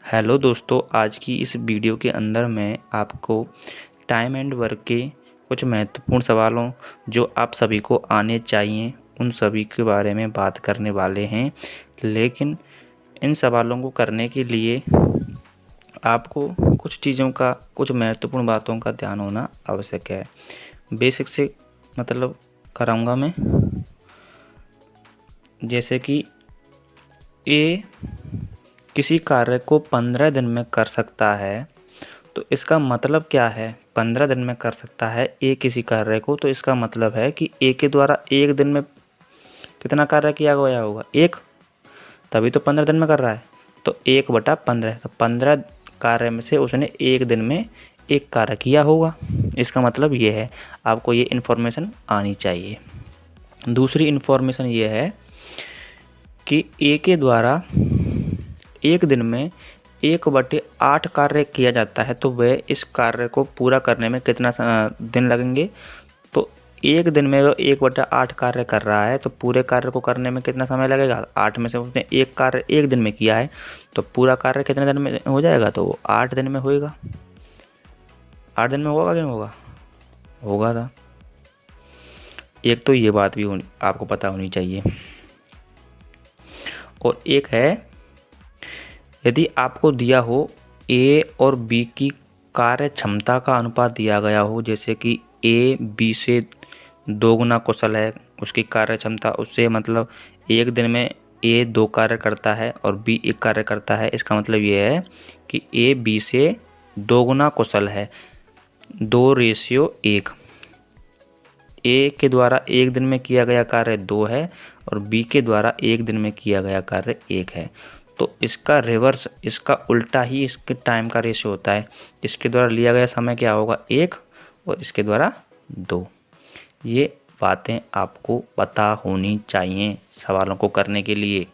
Hello दोस्तों, आज की इस वीडियो के अंदर मैं आपको टाइम एंड वर्क के कुछ महत्वपूर्ण सवालों जो आप सभी को आने चाहिए उन सभी के बारे में बात करने वाले हैं। लेकिन इन सवालों को करने के लिए आपको कुछ चीज़ों का, कुछ महत्वपूर्ण बातों का ध्यान होना आवश्यक है। बेसिक से मतलब कराऊंगा मैं, जैसे कि ए किसी कार्य को 15 दिन में कर सकता है, तो इसका मतलब क्या है? 15 दिन में कर सकता है ए किसी कार्य को, तो इसका मतलब है कि ए के द्वारा एक दिन में कितना कार्य किया गया होगा? एक, तभी तो 15 दिन में कर रहा है। तो 1/15, तो 15 कार्य में से उसने एक दिन में एक कार्य किया होगा। इसका मतलब ये है, आपको ये इन्फॉर्मेशन आनी चाहिए। दूसरी इन्फॉर्मेशन ये है कि ए के द्वारा एक दिन में 1/8 कार्य किया जाता है, तो वह इस कार्य को पूरा करने में कितना दिन लगेंगे? तो एक दिन में वो 1/8 कार्य कर रहा है, तो पूरे कार्य को करने में कितना समय लगेगा? 8 में से उसने एक कार्य एक दिन में किया है, तो पूरा कार्य कितने दिन में हो जाएगा? तो वो 8 दिन में होएगा। 8 दिन में होगा कि नहीं होगा? होगा था। एक तो ये बात भी आपको पता होनी चाहिए। और एक है, यदि आपको दिया हो ए और बी की कार्य क्षमता का अनुपात दिया गया हो, जैसे कि ए बी से 2 गुना कुशल है, उसकी कार्य क्षमता उससे, मतलब एक दिन में ए 2 कार्य करता है और बी 1 कार्य करता है। इसका मतलब ये है कि ए बी से 2 गुना कुशल है। 2:1। ए के द्वारा एक दिन में किया गया कार्य 2 है और बी के द्वारा एक दिन में किया गया कार्य 1 है। तो इसका रिवर्स, इसका उल्टा ही इसके टाइम का रेशियो होता है। इसके द्वारा लिया गया समय क्या होगा? 1, और इसके द्वारा 2। ये बातें आपको पता होनी चाहिए सवालों को करने के लिए।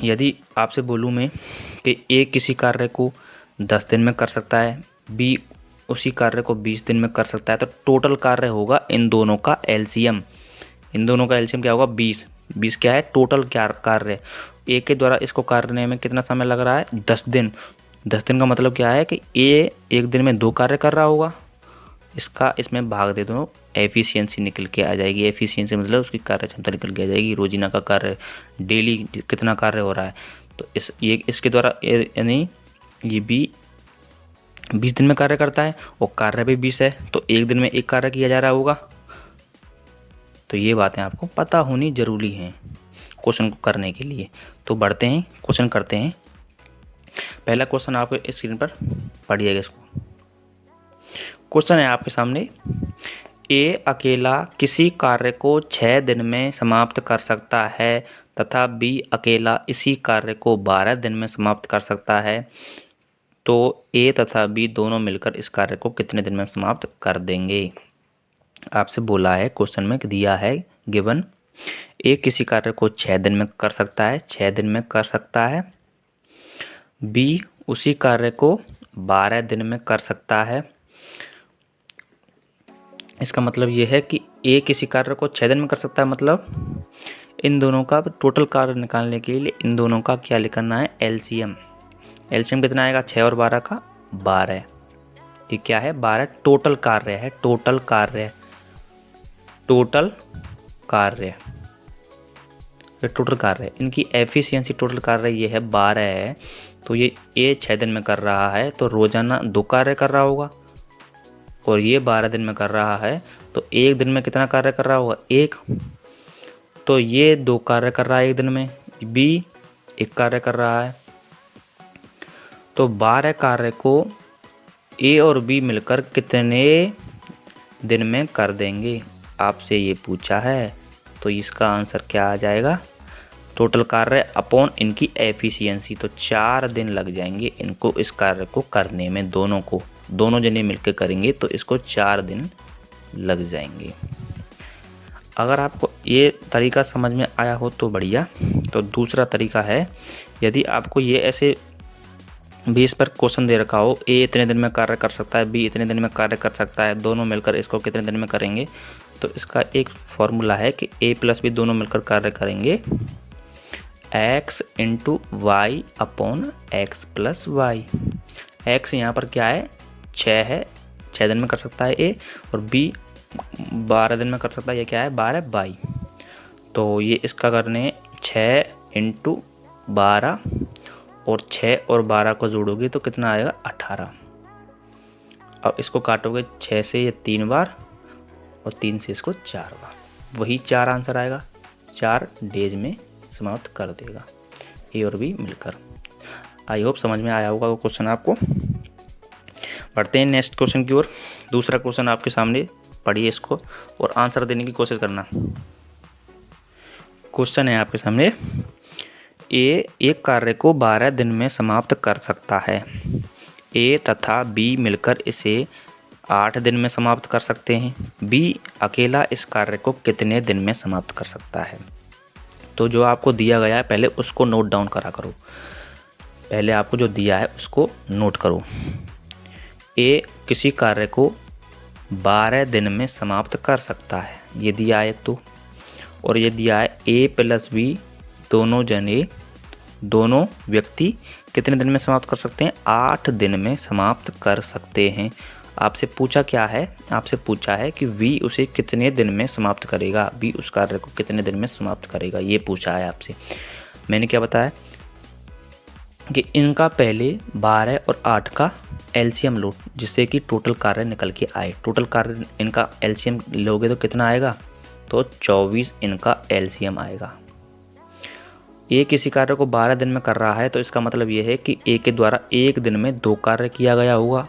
यदि आपसे बोलूँ मैं कि ए किसी कार्य को 10 दिन में कर सकता है, बी उसी कार्य को 20 दिन में कर सकता है, तो टोटल कार्य होगा इन दोनों का एलसीएम। इन दोनों का एलसीएम क्या होगा? 20। 20 क्या है? टोटल क्या कार्य। ए के द्वारा इसको करने में कितना समय लग रहा है? 10 दिन। 10 दिन का मतलब क्या है कि ए एक दिन में 2 कार्य कर रहा होगा। इसका इसमें भाग दे दो, एफिशिएंसी निकल के आ जाएगी। एफिशिएंसी मतलब उसकी कार्य क्षमता निकल के आ जाएगी। रोजीना का कार्य, डेली कितना कार्य हो रहा है, तो इसके द्वारा यानी ये भी 20 दिन में कार्य करता है और कार्य भी 20 है, तो एक दिन में एक कार्य किया जा रहा होगा। तो ये बातें आपको पता होनी जरूरी हैं क्वेश्चन को करने के लिए। तो बढ़ते हैं, क्वेश्चन करते हैं। पहला क्वेश्चन आपके स्क्रीन पर पढ़िएगा इसको। क्वेश्चन है आपके सामने, ए अकेला किसी कार्य को 6 दिन में समाप्त कर सकता है तथा बी अकेला इसी कार्य को 12 दिन में समाप्त कर सकता है, तो ए तथा बी दोनों मिलकर इस कार्य को कितने दिन में समाप्त कर देंगे? आपसे बोला है, क्वेश्चन में दिया है गिवन, ए किसी कार्य को 6 दिन में कर सकता है, 6 दिन में कर सकता है। बी उसी कार्य को 12 दिन में कर सकता है। इसका मतलब ये है कि ए किसी कार्य को 6 दिन में कर सकता है, मतलब इन दोनों का टोटल कार्य निकालने के लिए इन दोनों का क्या लिखना है? एलसीएम। एलसीएम कितना आएगा? 6 और 12 का 12। ये क्या है? 12 टोटल कार्य है। टोटल कार्य, टोटल कार्य, टोटल कार्य, इनकी एफिशिएंसी टोटल कार्य ये है 12 है। तो ये ए 6 दिन में कर रहा है, तो रोजाना 2 कार्य कर रहा होगा, और ये 12 दिन में कर रहा है, तो एक दिन में कितना कार्य कर रहा होगा? 1। तो ये 2 कार्य कर रहा है एक दिन में, बी 1 कार्य कर रहा है। तो 12 कार्य को ए और बी मिलकर कितने दिन में कर देंगे? आपसे ये पूछा है, तो इसका आंसर क्या आ जाएगा? टोटल कार्य अपॉन इनकी एफिशिएंसी। तो 4 दिन लग जाएंगे इनको इस कार्य को करने में। दोनों जने मिलकर करेंगे तो इसको 4 दिन लग जाएंगे। अगर आपको ये तरीका समझ में आया हो तो बढ़िया। तो दूसरा तरीका है, यदि आपको ये ऐसे बेस पर क्वेश्चन दे रखा हो, ए इतने दिन में कार्य कर सकता है, बी इतने दिन में कार्य कर सकता है, दोनों मिलकर इसको कितने दिन में करेंगे, तो इसका एक फॉर्मूला है कि ए प्लस बी दोनों मिलकर कार्य करेंगे x into y upon x plus y. X यहाँ पर क्या है, 6 है, 6 दिन में कर सकता है ए, और बी 12 दिन में कर सकता है, ये क्या है 12 बाई। तो ये इसका करने 6 इंटू 12 और 6 और 12 को जोड़ोगे तो कितना आएगा 18। अब इसको काटोगे 6 से ये 3 बार और 3 से इसको 4 बार, वही 4 आंसर आएगा, 4 डेज में समाप्त कर देगा ए और बी मिलकर। आई होप समझ में आया होगा वो क्वेश्चन आपको। बढ़ते हैं नेक्स्ट क्वेश्चन की ओर। दूसरा क्वेश्चन आपके सामने, पढ़िए इसको और आंसर देने की कोशिश करना। क्वेश्चन है आपके सामने, ए एक कार्य को 12 दिन में समाप्त कर सकता है। ए तथा बी मिलकर इसे 8 दिन में समाप्त कर सकते हैं। बी अकेला इस कार्य को कितने दिन में समाप्त कर सकता है। तो जो आपको दिया गया है पहले उसको नोट डाउन करा करो, पहले आपको जो दिया है उसको नोट करो। ए किसी कार्य को 12 दिन में समाप्त कर सकता है, ये दिया है एक तो, और ये दिया है ए प्लस बी दोनों व्यक्ति कितने दिन में समाप्त कर सकते हैं, 8 दिन में समाप्त कर सकते हैं। आपसे पूछा क्या है, आपसे पूछा है कि वी उसे कितने दिन में समाप्त करेगा, वी उस कार्य को कितने दिन में समाप्त करेगा, ये पूछा है आपसे। मैंने क्या बताया कि इनका पहले 12 और 8 का एलसीएम लो, जिससे कि टोटल कार्य निकल के आए। टोटल कार्य इनका एलसीएम लोगे तो कितना आएगा, तो 24 इनका एलसीएम आएगा। ए किसी कार्य को 12 दिन में कर रहा है, तो इसका मतलब ये है कि ए के द्वारा एक दिन में 2 कार्य किया गया होगा,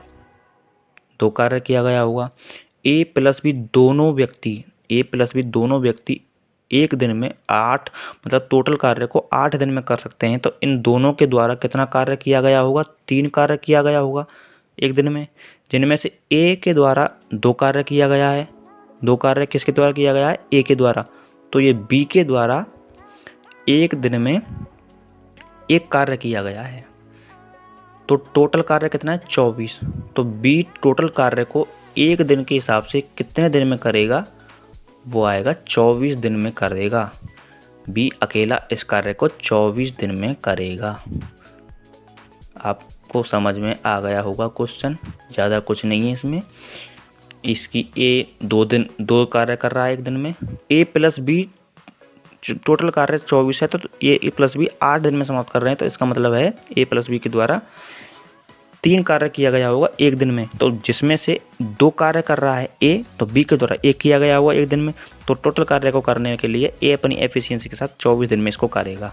2 कार्य किया गया होगा। ए प्लस बी दोनों व्यक्ति एक दिन में 8, मतलब टोटल कार्य को 8 दिन में कर सकते हैं। तो इन दोनों के द्वारा कितना कार्य किया गया होगा, 3 कार्य किया गया होगा एक दिन में, जिनमें से ए के द्वारा 2 कार्य किया गया है। 2 कार्य किसके द्वारा किया गया है, ए के द्वारा। तो ये बी के द्वारा एक दिन में 1 कार्य किया गया है। तो टोटल कार्य कितना है, 24। तो बी टोटल कार्य को एक दिन के हिसाब से कितने दिन में करेगा, वो आएगा 24 दिन में करेगा। बी अकेला इस कार्य को 24 दिन में करेगा। आपको समझ में आ गया होगा क्वेश्चन, ज़्यादा कुछ नहीं है इसमें। इसकी ए 2 कार्य कर रहा है एक दिन में, ए प्लस बी टोटल कार्य 24 है, तो ए प्लस बी 8 दिन में समाप्त कर रहे हैं। तो इसका मतलब है ए प्लस बी के द्वारा 3 कार्य किया गया होगा एक दिन में। तो जिसमें से 2 कार्य कर रहा है ए, तो बी के द्वारा 1 किया गया होगा एक दिन में। तो टोटल कार्य को करने के लिए ए अपनी एफिशिएंसी के साथ 24 दिन में इसको करेगा।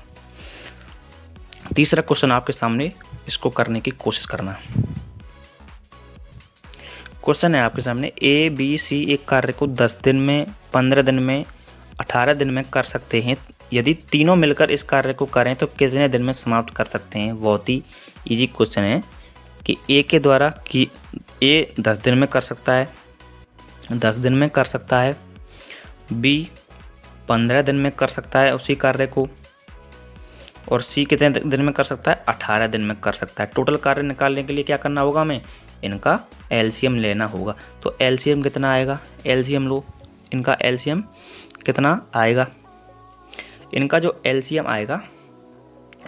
तीसरा क्वेश्चन आपके सामने, इसको करने की कोशिश करना। क्वेश्चन है आपके सामने, ए बी सी एक कार्य को 10 दिन में, 15 दिन में, 18 दिन में कर सकते हैं। यदि तीनों मिलकर इस कार्य को करें तो कितने दिन में समाप्त कर सकते हैं। बहुत ही इजी क्वेश्चन है कि ए के द्वारा कि ए 10 दिन में कर सकता है, 10 दिन में कर सकता है। बी 15 दिन में कर सकता है उसी कार्य को, और सी कितने दिन में कर सकता है, 18 दिन में कर सकता है। टोटल कार्य निकालने के लिए क्या करना होगा, हमें इनका एलसीएम लेना होगा। तो एलसीएम कितना आएगा, एलसीएम लो, इनका एलसीएम कितना आएगा। इनका जो एलसीएम आएगा,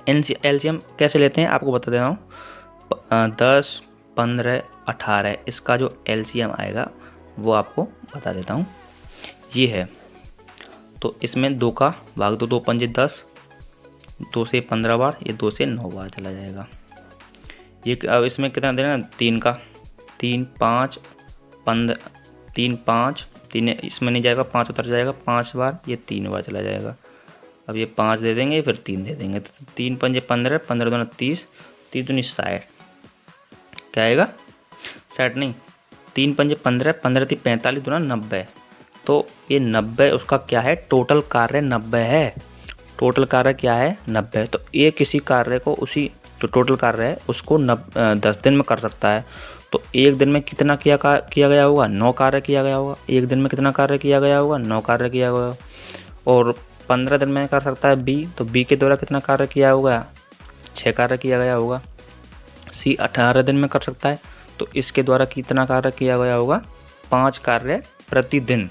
एलसीएम कैसे लेते हैं आपको बता दे रहा हूँ। 10, 15, 18 इसका जो एलसीएम आएगा वो आपको बता देता हूँ, ये है। तो इसमें 2 का भाग दो, 2 पंजे 10, 2 से 15 बार, ये 2 से 9 बार चला जाएगा। ये अब इसमें कितना देना, 3 का, 3, 5, 15, 3, 5, 3 इसमें नहीं जाएगा, 5 उतर जाएगा 5 बार, ये 3 बार चला जाएगा। अब ये 5 दे देंगे, फिर 3 दे देंगे। तो 3 पंजे 15, 15 दूना 30, 30 दूनी 60, क्या आएगा 60 नहीं, 3 पंजे 15, 15 3 45 दूना 90। तो ये 90 उसका क्या है, टोटल कार्य 90 है। टोटल कार्य क्या है, 90। तो ये किसी कार्य को, उसी जो टोटल कार्य है उसको 10 दिन में कर सकता है। तो एक दिन में कितना किया गया होगा, 9 कार्य किया गया होगा। एक दिन में कितना कार्य किया गया होगा, 9 कार्य किया गया। और 15 दिन में कर सकता है बी, तो बी के द्वारा कितना कार्य किया होगा, 6 कार्य किया गया होगा। सी 18 दिन में कर सकता है, तो इसके द्वारा कितना कार्य किया गया होगा, 5 कार्य प्रतिदिन।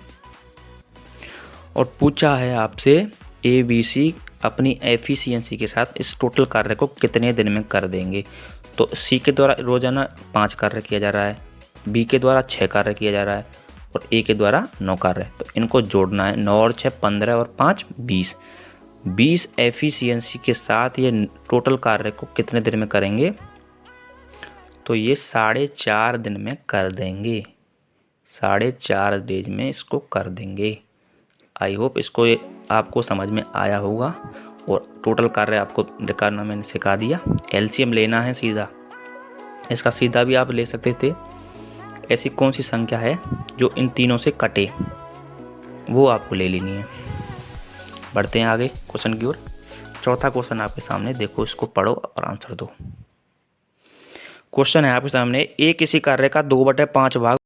और पूछा है आपसे ए बी सी अपनी एफिशिएंसी के साथ इस टोटल कार्य को कितने दिन में कर देंगे। तो सी के द्वारा रोजाना 5 कार्य किया जा रहा है, बी के द्वारा 6 कार्य किया जा रहा है और ए के द्वारा 9 कार्य। तो इनको जोड़ना है, 9 और 6 15 और 5 20। 20 एफिशिएंसी के साथ ये टोटल कार्य को कितने दिन में करेंगे, तो ये 4.5 दिन में कर देंगे, 4.5 डेज में इसको कर देंगे। आई होप इसको आपको समझ में आया होगा और टोटल कार्य आपको करना मैंने सिखा दिया। एलसीएम लेना है सीधा, इसका सीधा भी आप ले सकते थे। ऐसी कौन सी संख्या है जो इन तीनों से कटे, वो आपको ले लेनी है। बढ़ते हैं आगे क्वेश्चन की ओर। चौथा क्वेश्चन आपके सामने, देखो इसको पढ़ो और आंसर दो। क्वेश्चन है आपके सामने, ए किसी कार्य का 2/5 भाग